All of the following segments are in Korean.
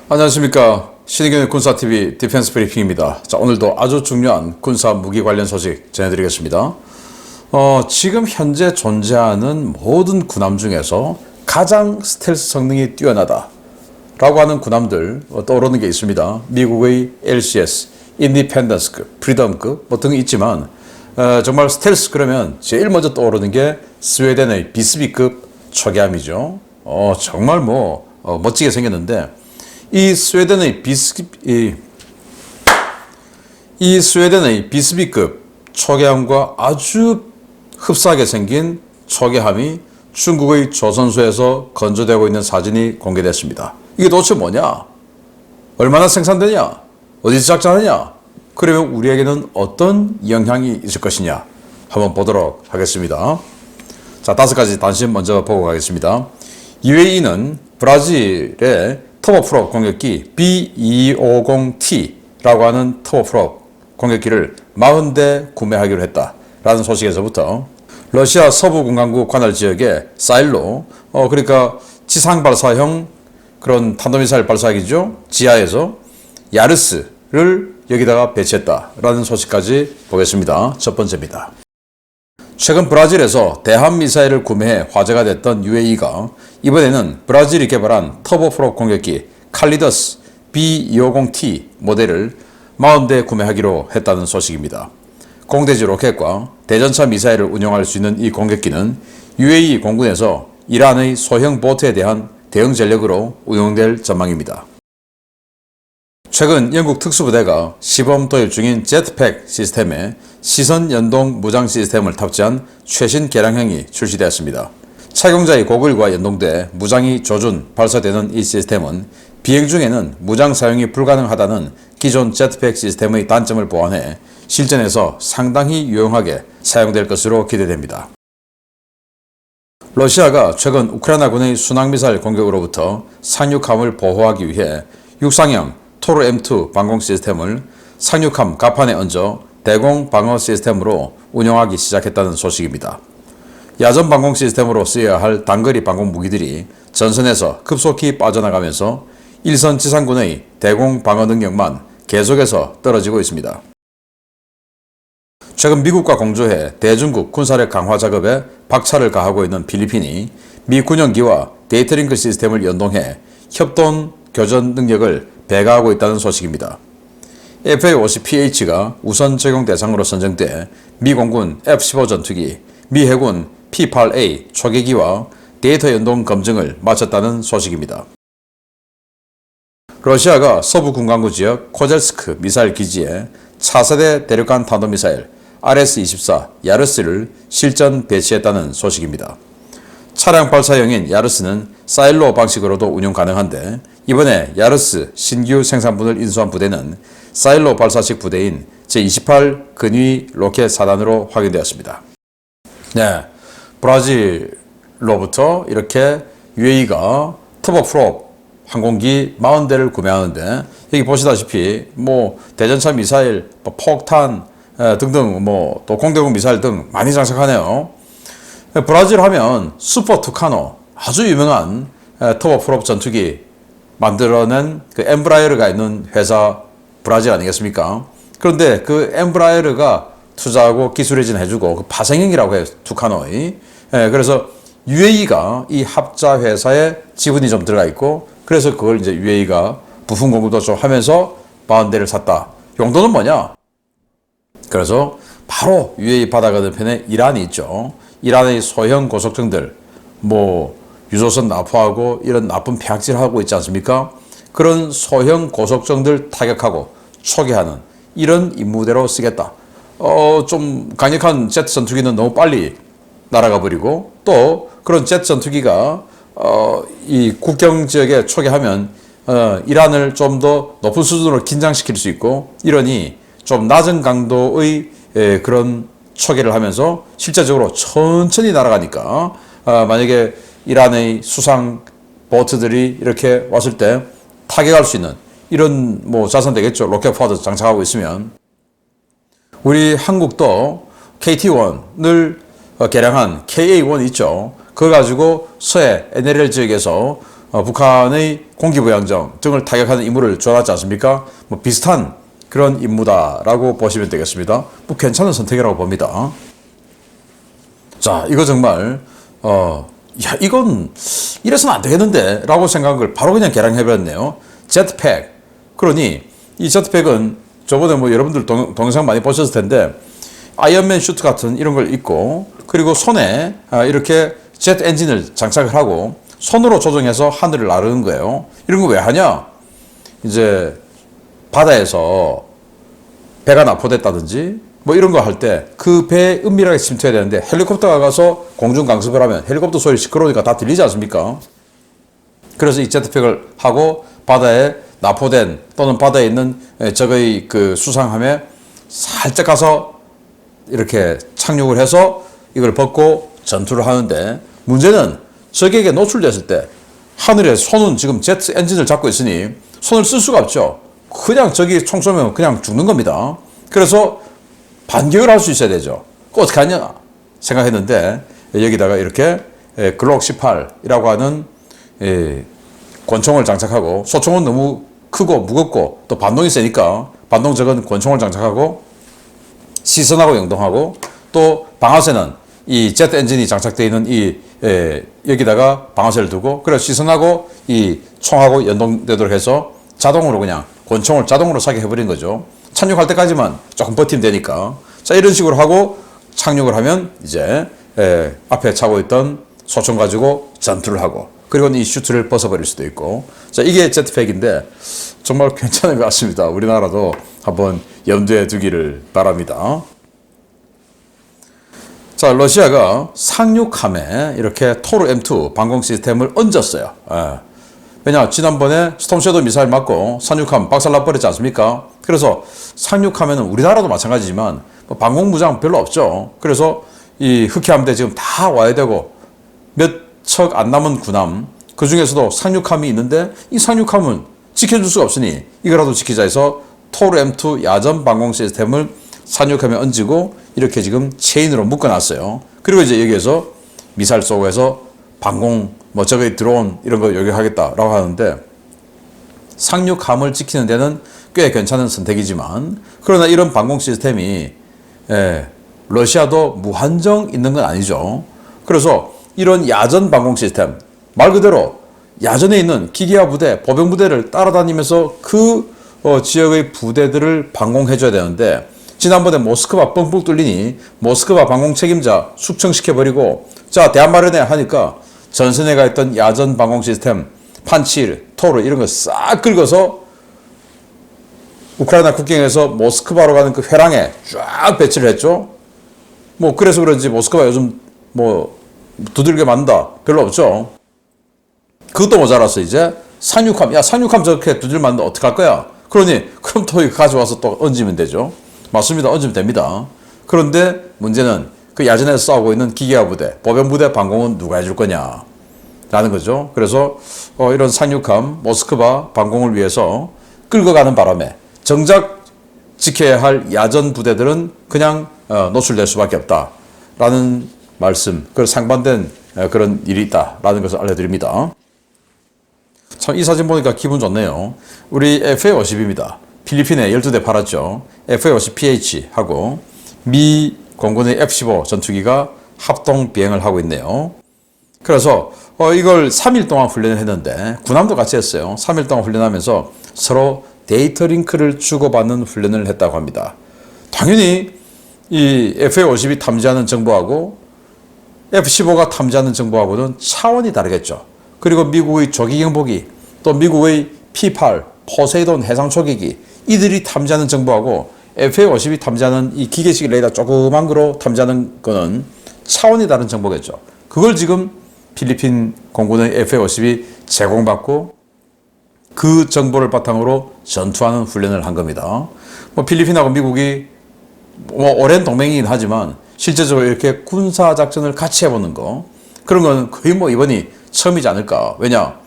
안녕하십니까. 신의균의 군사TV 디펜스 브리핑입니다. 자, 오늘도 아주 중요한 군사 무기 관련 소식 전해드리겠습니다. 지금 현재 존재하는 모든 군함 중에서 가장 스텔스 성능이 뛰어나다 라고 하는 군함들 떠오르는 게 있습니다. 미국의 LCS, 인디펜던스급, 프리덤급 등이 있지만 정말 스텔스 그러면 제일 먼저 떠오르는 게 스웨덴의 비스비급 초계함이죠. 정말 멋지게 생겼는데 이 스웨덴의 비스비급 초계함과 아주 흡사하게 생긴 초계함이 중국의 조선소에서 건조되고 있는 사진이 공개됐습니다. 이게 도대체 뭐냐? 얼마나 생산되냐? 어디서 제작하느냐? 그러면 우리에게는 어떤 영향이 있을 것이냐? 한번 보도록 하겠습니다. 자, 5가지 단신 먼저 보고 가겠습니다. UAE는 브라질의 터보프롭 공격기 B250T라고 하는 터보프롭 공격기를 40대 구매하기로 했다라는 소식에서부터 러시아 서부 군강국 관할 지역의 사일로 그러니까 지상 발사형 그런 탄도미사일 발사기죠. 지하에서 야르스를 여기다가 배치했다라는 소식까지 보겠습니다. 첫 번째입니다. 최근 브라질에서 대함미사일을 구매해 화제가 됐던 UAE가 이번에는 브라질이 개발한 터보프롭 공격기 칼리더스 B250T 모델을 40대 구매하기로 했다는 소식입니다. 공대지 로켓과 대전차 미사일을 운용할 수 있는 이 공격기는 UAE 공군에서 이란의 소형 보트에 대한 대응 전력으로 운용될 전망입니다. 최근 영국 특수부대가 시범 도입 중인 제트팩 시스템에 시선 연동 무장 시스템을 탑재한 최신 개량형이 출시되었습니다. 착용자의 고글과 연동돼 무장이 조준, 발사되는 이 시스템은 비행 중에는 무장 사용이 불가능하다는 기존 제트팩 시스템의 단점을 보완해 실전에서 상당히 유용하게 사용될 것으로 기대됩니다. 러시아가 최근 우크라이나군의 순항미사일 공격으로부터 상륙함을 보호하기 위해 육상형 토르 M2 방공 시스템을 상륙함 갑판에 얹어 대공 방어 시스템으로 운영하기 시작했다는 소식입니다. 야전 방공 시스템으로 쓰여야 할 단거리 방공 무기들이 전선에서 급속히 빠져나가면서 일선 지상군의 대공 방어 능력만 계속해서 떨어지고 있습니다. 최근 미국과 공조해 대중국 군사력 강화 작업에 박차를 가하고 있는 필리핀이 미 군용기와 데이터링크 시스템을 연동해 협동 교전 능력을 배가하고 있다는 소식입니다. FA-50PH가 우선 적용 대상으로 선정돼 미 공군 F-15 전투기, 미 해군 P-8A 초계기와 데이터 연동 검증을 마쳤다는 소식입니다. 러시아가 서부 군강구 지역 코젤스크 미사일 기지에 차세대 대륙간 탄도미사일 RS-24 야르스를 실전 배치했다는 소식입니다. 차량 발사형인 야르스는 사일로 방식으로도 운용 가능한데 이번에 야르스 신규 생산분을 인수한 부대는 사일로 발사식 부대인 제28 근위 로켓 사단으로 확인되었습니다. 네, 브라질로부터 이렇게 UAE가 터보프롭 항공기 40대를 구매하는데 여기 보시다시피 대전차 미사일, 폭탄 등등 또 공대공 미사일 등 많이 장착하네요. 브라질 하면 슈퍼 투카노 아주 유명한 터보프롭 전투기 만들어낸 그 엠브라이어가 있는 회사 브라질 아니겠습니까? 그런데 그 엠브라이어가 투자하고 기술 회진해주고 그 파생형이라고 해요. 투카노의. 그래서 UAE가 이 합자 회사에 지분이 좀 들어가 있고 그래서 그걸 이제 UAE가 부품 공급도 좀 하면서 40대를 샀다. 용도는 뭐냐? 그래서 바로 UAE 바다 건너편에 이란이 있죠. 이란의 소형 고속정들, 유조선 납포하고 이런 나쁜 폐악질을 하고 있지 않습니까? 그런 소형 고속정들 타격하고 초기하는 이런 임무대로 쓰겠다. 좀 강력한 제트 전투기는 너무 빨리 날아가 버리고 또 그런 제트 전투기가 이 국경 지역에 초기하면 이란을 좀 더 높은 수준으로 긴장시킬 수 있고 이러니 좀 낮은 강도의 그런 초기를 하면서 실제적으로 천천히 날아가니까 만약에 이란의 수상 보트들이 이렇게 왔을 때 타격할 수 있는 이런 자산 되겠죠. 로켓 포드 장착하고 있으면 우리 한국도 KT-1을 개량한 KA-1 있죠. 그걸 가지고 서해 NLL 지역에서 북한의 공기부양정 등을 타격하는 임무를 주어놨지 않습니까? 뭐 비슷한 그런 임무다라고 보시면 되겠습니다. 뭐 괜찮은 선택이라고 봅니다. 자, 이거 정말 야, 이건 이래서는 안 되겠는데 라고 생각한 걸 바로 그냥 개량해버렸네요. 제트팩. 그러니 이 제트팩은 저번에 뭐 여러분들 동영상 많이 보셨을 텐데 아이언맨 슈트 같은 이런 걸 입고 그리고 손에 이렇게 제트 엔진을 장착을 하고 손으로 조정해서 하늘을 나르는 거예요. 이런 거 왜 하냐? 이제 바다에서 배가 납포됐다든지 뭐 이런 거 할 때 그 배에 은밀하게 침투해야 되는데 헬리콥터가 가서 공중 강습을 하면 헬리콥터 소리 시끄러우니까 다 들리지 않습니까? 그래서 이 제트팩을 하고 바다에 납포된 또는 바다에 있는 적의 그 수상함에 살짝 가서 이렇게 착륙을 해서 이걸 벗고 전투를 하는데 문제는 적에게 노출됐을 때 하늘에 손은 지금 제트 엔진을 잡고 있으니 손을 쓸 수가 없죠. 그냥 저기 총 쏘면 그냥 죽는 겁니다. 그래서 반격을 할 수 있어야 되죠. 그거 어떻게 하냐 생각했는데 여기다가 이렇게 글록 18이라고 하는 권총을 장착하고 소총은 너무 크고 무겁고 또 반동이 세니까 반동적인 권총을 장착하고 시선하고 연동하고 또 방아쇠는 이 제트 엔진이 장착되어 있는 이 여기다가 방아쇠를 두고 그래서 시선하고 이 총하고 연동되도록 해서 자동으로 그냥 권총을 자동으로 쏴게 해버린 거죠. 착륙할 때까지만 조금 버티면 되니까. 자, 이런 식으로 하고 착륙을 하면 이제 앞에 차고 있던 소총 가지고 전투를 하고 그리고 이 슈트를 벗어버릴 수도 있고. 자, 이게 제트팩인데 정말 괜찮은 것 같습니다. 우리나라도 한번 염두에 두기를 바랍니다. 자, 러시아가 상륙함에 이렇게 토르 M2 방공 시스템을 얹었어요. 왜냐, 지난번에 스톰섀도우 미사일 맞고 상륙함 박살나버렸지 않습니까? 그래서 상륙하면은 우리나라도 마찬가지지만 뭐 방공무장 별로 없죠. 그래서 이 흑해함대 지금 다 와야 되고 몇 척 안 남은 군함 그 중에서도 상륙함이 있는데 이 상륙함은 지켜줄 수가 없으니 이거라도 지키자 해서 토르 M2 야전 방공 시스템을 상륙함에 얹고 이렇게 지금 체인으로 묶어놨어요. 그리고 이제 여기에서 미사일 쏘고 해서 방공 뭐 저기 드론 이런 거 요격하겠다라고 하는데 상륙함을 지키는 데는 꽤 괜찮은 선택이지만 그러나 이런 방공 시스템이 러시아도 무한정 있는 건 아니죠. 그래서 이런 야전 방공 시스템 말 그대로 야전에 있는 기계화 부대, 보병 부대를 따라다니면서 그 지역의 부대들을 방공해줘야 되는데 지난번에 모스크바 뻥뻥 뚫리니 모스크바 방공 책임자 숙청시켜버리고 자 대안 마련해 하니까 전선에 있던 야전 방공 시스템 판치르, 토르 이런 거 싹 긁어서 우크라이나 국경에서 모스크바로 가는 그 회랑에 쫙 배치를 했죠. 뭐 그래서 그런지 모스크바 요즘 뭐 두들겨 맞는다 별로 없죠. 그것도 모자라서 이제 상륙함, 야 상륙함 저렇게 두들겨 맞는다 어떡할 거야? 그러니 그럼 또 이거 가져와서 또 얹으면 되죠. 맞습니다. 얹으면 됩니다. 그런데 문제는 그 야전에서 싸우고 있는 기계화 부대, 보병 부대 방공은 누가 해줄 거냐 라는 거죠. 그래서 이런 상륙함 모스크바 방공을 위해서 끌고 가는 바람에 정작 지켜야 할 야전 부대들은 그냥 노출될 수밖에 없다라는 말씀, 그 상반된 그런 일이 있다라는 것을 알려드립니다. 참 이 사진 보니까 기분 좋네요. 우리 FA-50입니다. 필리핀에 12대 팔았죠. FA-50PH하고 미 공군의 F-15 전투기가 합동 비행을 하고 있네요. 그래서 이걸 3일 동안 훈련을 했는데 군함도 같이 했어요. 3일 동안 훈련하면서 서로 데이터 링크를 주고받는 훈련을 했다고 합니다. 당연히 이 FA-50이 탐지하는 정보하고 F-15가 탐지하는 정보하고는 차원이 다르겠죠. 그리고 미국의 조기 경보기 또 미국의 P-8 포세이돈 해상 초계기 이들이 탐지하는 정보하고 FA-50이 탐지하는 이 기계식 레이더 조그만 거로 탐지하는 거는 차원이 다른 정보겠죠. 그걸 지금 필리핀 공군의 FA-50이 제공받고 그 정보를 바탕으로 전투하는 훈련을 한 겁니다. 뭐 필리핀하고 미국이 뭐 오랜 동맹이긴 하지만 실제적으로 이렇게 군사 작전을 같이 해보는 거 그런 건 거의 뭐 이번이 처음이지 않을까. 왜냐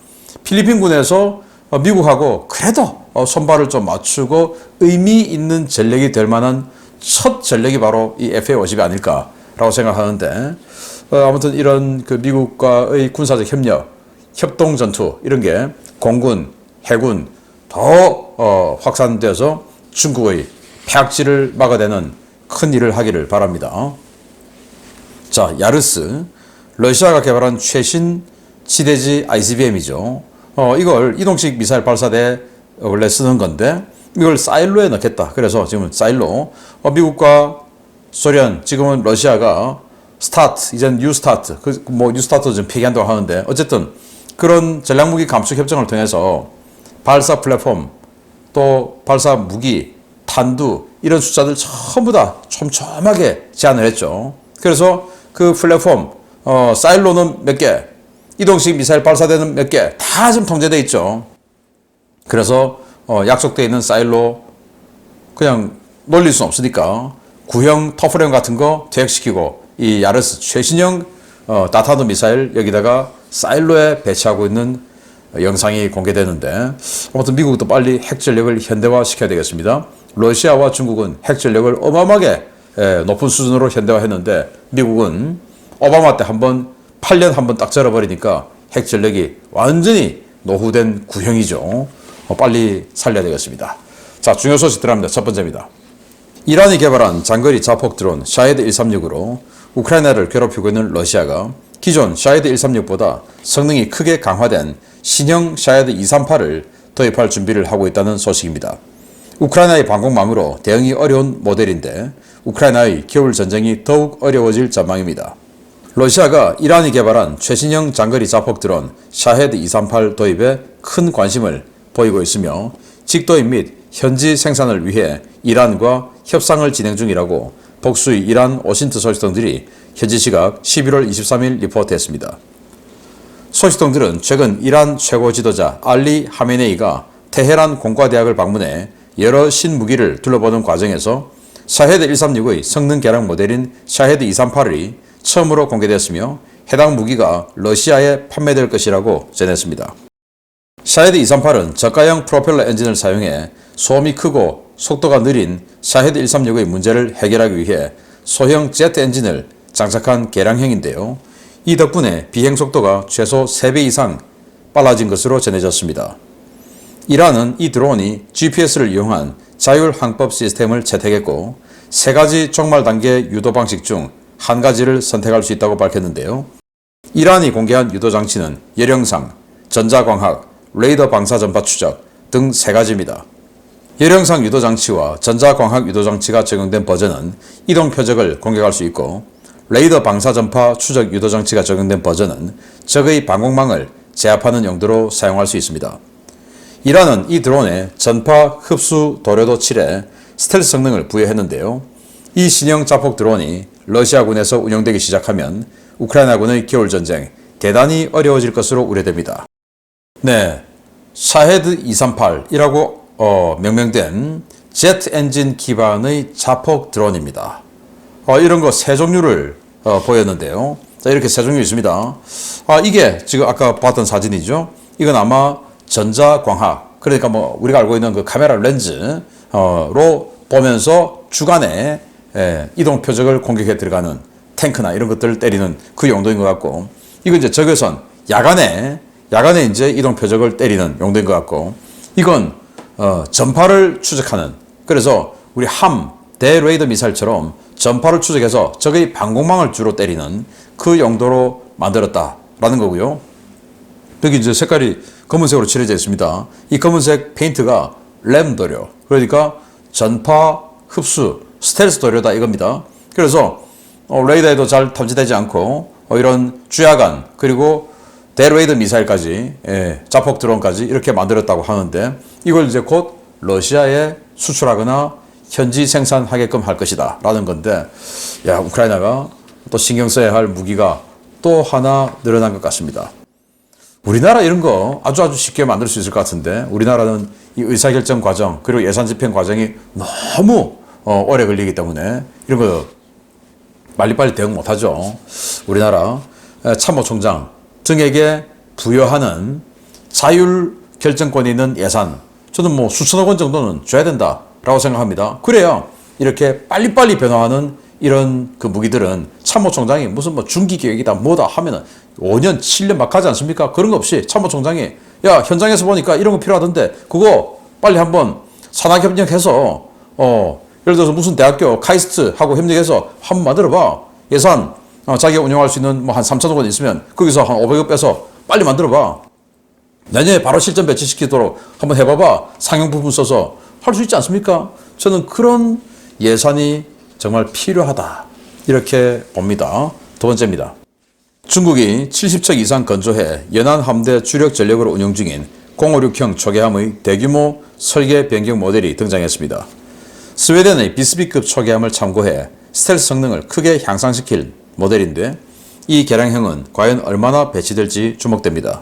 필리핀군에서 미국하고 그래도 손발을 좀 맞추고 의미 있는 전력이 될 만한 첫 전력이 바로 이 FA-50이 아닐까라고 생각하는데 아무튼 이런 그 미국과의 군사적 협력 협동 전투 이런 게 공군, 해군 더 확산되어서 중국의 폐악질을 막아내는 큰 일을 하기를 바랍니다. 자, 야르스, 러시아가 개발한 최신 지대지 ICBM이죠. 이걸 이동식 미사일 발사대에 원래 쓰는 건데 이걸 사일로에 넣겠다. 그래서 지금은 사일로 미국과 소련, 지금은 러시아가 스타트, 이젠 뉴 스타트, 뉴 스타트 좀 폐기한다고 하는데 어쨌든 그런 전략무기 감축 협정을 통해서 발사 플랫폼, 또 발사 무기, 탄두 이런 숫자들 전부 다 촘촘하게 제안을 했죠. 그래서 그 플랫폼, 사일로는 몇 개, 이동식 미사일 발사대는 몇 개, 다 지금 통제돼 있죠. 그래서 약속되어 있는 사일로 그냥 놀릴 수는 없으니까 구형 터프램 같은 거 퇴역시키고 이 야르스 최신형 다타도 미사일 여기다가 사일로에 배치하고 있는 영상이 공개되는데 아무튼 미국도 빨리 핵전력을 현대화 시켜야 되겠습니다. 러시아와 중국은 핵전력을 어마어마하게 높은 수준으로 현대화했는데 미국은 오바마 때 8년 한 번 딱 절어버리니까 핵전력이 완전히 노후된 구형이죠. 빨리 살려야 되겠습니다. 자, 중요 소식 들어갑니다. 첫 번째입니다. 이란이 개발한 장거리 자폭 드론 샤헤드 136으로 우크라이나를 괴롭히고 있는 러시아가 기존 샤헤드 136보다 성능이 크게 강화된 신형 샤헤드 238을 도입할 준비를 하고 있다는 소식입니다. 우크라이나의 방공망으로 대응이 어려운 모델인데 우크라이나의 겨울 전쟁이 더욱 어려워질 전망입니다. 러시아가 이란이 개발한 최신형 장거리 자폭 드론 샤헤드 238 도입에 큰 관심을 보이고 있으며 직도입 및 현지 생산을 위해 이란과 협상을 진행 중이라고 복수의 이란 오신트 소식통들이 현지 시각 11월 23일 리포트했습니다. 소식통들은 최근 이란 최고 지도자 알리 하메네이가 테헤란 공과대학을 방문해 여러 신무기를 둘러보는 과정에서 샤헤드 136의 성능 개량 모델인 샤헤드 238이 처음으로 공개되었으며 해당 무기가 러시아에 판매될 것이라고 전했습니다. 샤헤드 238은 저가형 프로펠러 엔진을 사용해 소음이 크고 속도가 느린 샤헤드 136의 문제를 해결하기 위해 소형 제트 엔진을 장착한 개량형인데요. 이 덕분에 비행 속도가 최소 3배 이상 빨라진 것으로 전해졌습니다. 이란은 이 드론이 GPS를 이용한 자율 항법 시스템을 채택했고 3가지 종말 단계 유도 방식 중 한 가지를 선택할 수 있다고 밝혔는데요. 이란이 공개한 유도 장치는 열영상, 전자광학, 레이더 방사 전파 추적 등 3가지입니다. 열영상 유도 장치와 전자광학 유도 장치가 적용된 버전은 이동 표적을 공격할 수 있고 레이더 방사 전파 추적 유도 장치가 적용된 버전은 적의 방공망을 제압하는 용도로 사용할 수 있습니다. 이란은 이 드론에 전파 흡수 도료도 칠해 스텔스 성능을 부여했는데요. 이 신형 자폭 드론이 러시아군에서 운영되기 시작하면 우크라이나군의 겨울전쟁 대단히 어려워질 것으로 우려됩니다. 네, 샤헤드 238이라고 명명된 제트 엔진 기반의 자폭 드론입니다. 이런 거 3종류를 보였는데요. 자, 이렇게 3종류 있습니다. 이게 지금 아까 봤던 사진이죠. 이건 아마 전자광학, 그러니까 우리가 알고 있는 그 카메라 렌즈로 보면서 주간에 이동 표적을 공격해 들어가는 탱크나 이런 것들을 때리는 그 용도인 것 같고, 이건 이제 적외선 야간에 이제 이동 표적을 때리는 용도인 것 같고, 이건 전파를 추적하는, 그래서 우리 대레이더 미사일처럼 전파를 추적해서 적의 방공망을 주로 때리는 그 용도로 만들었다라는 거고요. 여기 이제 색깔이 검은색으로 칠해져 있습니다. 이 검은색 페인트가 램 도료, 그러니까 전파 흡수 스텔스 도료다 이겁니다. 그래서 레이더에도 잘 탐지되지 않고 이런 주야간 그리고 대레이더 미사일까지 자폭 드론까지 이렇게 만들었다고 하는데, 이걸 이제 곧 러시아에 수출하거나 현지 생산하게끔 할 것이다 라는 건데, 야, 우크라이나가 또 신경 써야 할 무기가 또 하나 늘어난 것 같습니다. 우리나라 이런 거 아주 쉽게 만들 수 있을 것 같은데, 우리나라는 이 의사결정 과정 그리고 예산 집행 과정이 너무 오래 걸리기 때문에 이런 거 빨리빨리 대응 못하죠. 우리나라 참모총장 등에게 부여하는 자율 결정권이 있는 예산, 저는 수천억 원 정도는 줘야 된다라고 생각합니다. 그래야 이렇게 빨리빨리 변화하는 이런 그 무기들은 참모총장이 무슨 중기 계획이다 뭐다 하면은 5년, 7년 막 가지 않습니까? 그런 거 없이 참모총장이 야, 현장에서 보니까 이런 거 필요하던데 그거 빨리 한번 산학협력해서 예를 들어서 무슨 대학교 카이스트하고 협력해서 한번 만들어봐. 예산 자기가 운영할 수 있는 뭐 한 3천억 원 있으면 거기서 한 500억 빼서 빨리 만들어봐. 내년에 바로 실전 배치시키도록 한번 해봐봐. 상용 부품 써서 할 수 있지 않습니까? 저는 그런 예산이 정말 필요하다. 이렇게 봅니다. 두 번째입니다. 중국이 70척 이상 건조해 연안 함대 주력 전력으로 운영 중인 056형 초계함의 대규모 설계 변경 모델이 등장했습니다. 스웨덴의 비스비급 초계함을 참고해 스텔스 성능을 크게 향상시킬 모델인데 이 개량형은 과연 얼마나 배치될지 주목됩니다.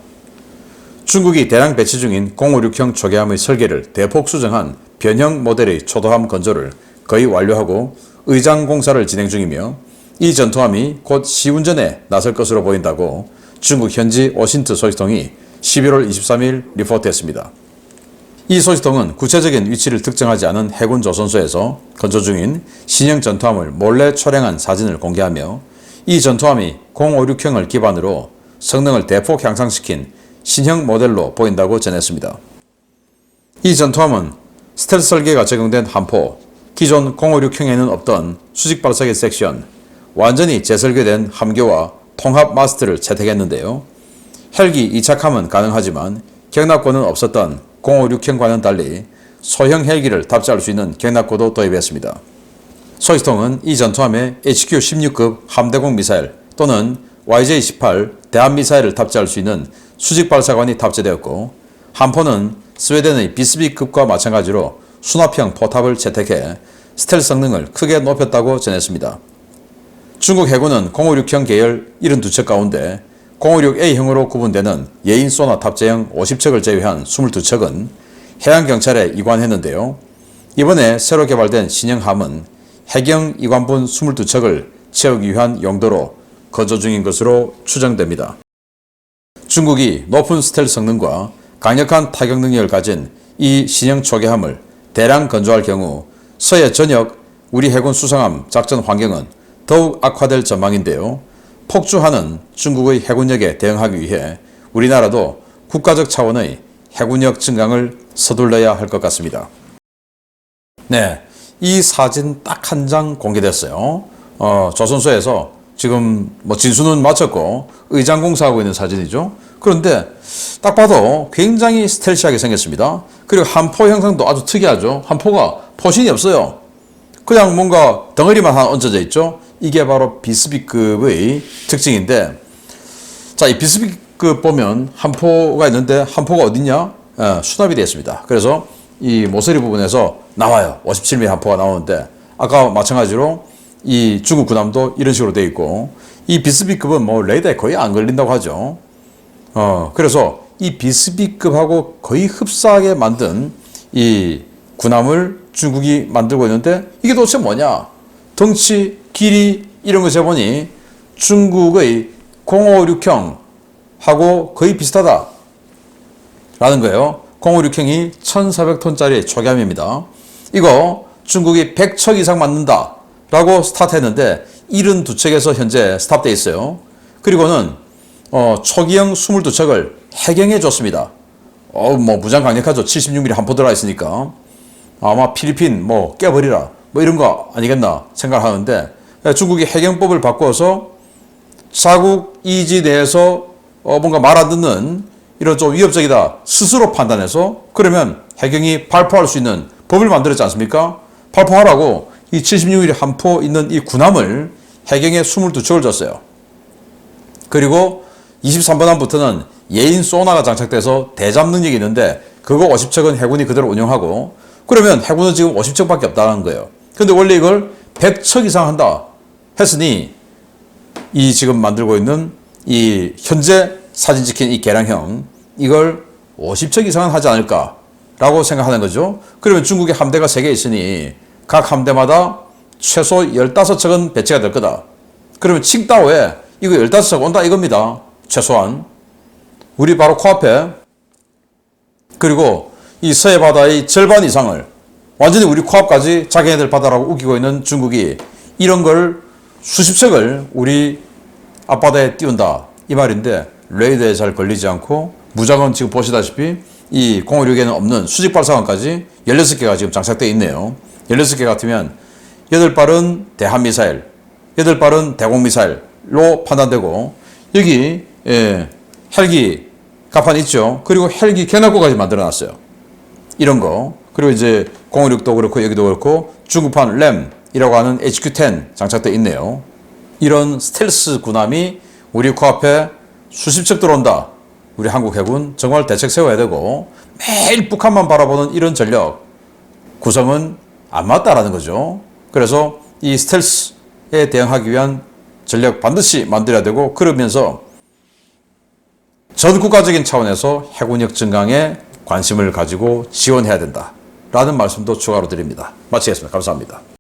중국이 대량 배치 중인 056형 초계함의 설계를 대폭 수정한 변형 모델의 초도함 건조를 거의 완료하고 의장 공사를 진행 중이며 이 전투함이 곧 시운전에 나설 것으로 보인다고 중국 현지 오신트 소식통이 11월 23일 리포트했습니다. 이 소식통은 구체적인 위치를 특정하지 않은 해군 조선소에서 건조 중인 신형 전투함을 몰래 촬영한 사진을 공개하며 이 전투함이 056형을 기반으로 성능을 대폭 향상시킨 신형 모델로 보인다고 전했습니다. 이 전투함은 스텔스 설계가 적용된 함포, 기존 056형에는 없던 수직 발사기 섹션, 완전히 재설계된 함교와 통합 마스트를 채택했는데요. 헬기 이착함은 가능하지만 격납고는 없었던 056형과는 달리 소형 헬기를 탑재할 수 있는 격납고도 도입했습니다. 소식통은 이 전투함에 HQ-16급 함대공 미사일 또는 YJ-18 대함미사일을 탑재할 수 있는 수직 발사관이 탑재되었고 함포는 스웨덴의 비스비급과 마찬가지로 수납형 포탑을 채택해 스텔스 성능을 크게 높였다고 전했습니다. 중국 해군은 056형 계열 72척 가운데 056A형으로 구분되는 예인 소나 탑재형 50척을 제외한 22척은 해양경찰에 이관했는데요. 이번에 새로 개발된 신형함은 해경 이관분 22척을 채우기 위한 용도로 건조 중인 것으로 추정됩니다. 중국이 높은 스텔스 성능과 강력한 타격 능력을 가진 이 신형 초계함을 대량 건조할 경우 서해 전역 우리 해군 수상함 작전 환경은 더욱 악화될 전망인데요. 폭주하는 중국의 해군력에 대응하기 위해 우리나라도 국가적 차원의 해군력 증강을 서둘러야 할 것 같습니다. 네, 이 사진 딱 한 장 공개됐어요. 조선소에서 지금 뭐 진수는 마쳤고 의장 공사하고 있는 사진이죠. 그런데 딱 봐도 굉장히 스텔시하게 생겼습니다. 그리고 함포 형상도 아주 특이하죠. 함포가 포신이 없어요. 그냥 뭔가 덩어리만 하나 얹어져 있죠. 이게 바로 비스비급의 특징인데, 자, 이 비스비급 보면 함포가 있는데 함포가 어딨냐? 수납이 되어 있습니다. 그래서 이 모서리 부분에서 나와요. 57mm 함포가 나오는데 아까 마찬가지로 이 중국 군함도 이런 식으로 되어 있고 이 비스비급은 뭐 레이더에 거의 안 걸린다고 하죠. 그래서 이 비스비급하고 거의 흡사하게 만든 이 군함을 중국이 만들고 있는데 이게 도대체 뭐냐? 덩치, 길이 이런 거 재보니 중국의 056형하고 거의 비슷하다 라는 거예요. 056형이 1400톤짜리 초계함입니다. 이거 중국이 100척 이상 만든다 라고 스타트했는데 72척에서 현재 스탑되어 있어요. 그리고는 초기형 22척을 해경해 줬습니다. 뭐 무장 강력하죠. 76mm 함포 들어가 있으니까 아마 필리핀 뭐 깨버리라 뭐 이런 거 아니겠나 생각하는데 중국이 해경법을 바꿔서 자국 이지 내에서 뭔가 말 안 듣는 이런 좀 위협적이다 스스로 판단해서 그러면 해경이 발포할 수 있는 법을 만들었지 않습니까? 발포하라고 이 76mm 함포 있는 이 군함을 해경에 22척을 줬어요. 그리고 23번 함부터는 예인 소나가 장착돼서 대잠 능력이 있는데 그거 50척은 해군이 그대로 운영하고 그러면 해군은 지금 50척밖에 없다는 거예요. 근데 원래 이걸 100척 이상 한다 했으니 이 지금 만들고 있는 이 현재 사진 찍힌 이 개량형 이걸 50척 이상은 하지 않을까라고 생각하는 거죠. 그러면 중국의 함대가 3개 있으니 각 함대마다 최소 15척은 배치가 될 거다. 그러면 칭다오에 이거 15척 온다 이겁니다. 최소한. 우리 바로 코앞에. 그리고 이 서해 바다의 절반 이상을 완전히 우리 코앞까지 자기네들 바다라고 우기고 있는 중국이 이런 걸 수십 척을 우리 앞바다에 띄운다. 이 말인데 레이더에 잘 걸리지 않고 무장은 지금 보시다시피 이 056에는 없는 수직 발사관까지 16개가 지금 장착되어 있네요. 16개 같으면 8발은 대한미사일, 8발은 대공미사일로 판단되고 여기 헬기 갑판 있죠. 그리고 헬기 견학구까지 만들어놨어요. 이런 거. 그리고 이제 056도 그렇고 여기도 그렇고 중국판 램이라고 하는 HQ-10 장착되어 있네요. 이런 스텔스 군함이 우리 코앞에 수십 척 들어온다. 우리 한국 해군 정말 대책 세워야 되고 매일 북한만 바라보는 이런 전력 구성은 안 맞다라는 거죠. 그래서 이 스텔스에 대응하기 위한 전력 반드시 만들어야 되고 그러면서 전 국가적인 차원에서 해군력 증강에 관심을 가지고 지원해야 된다라는 말씀도 추가로 드립니다. 마치겠습니다. 감사합니다.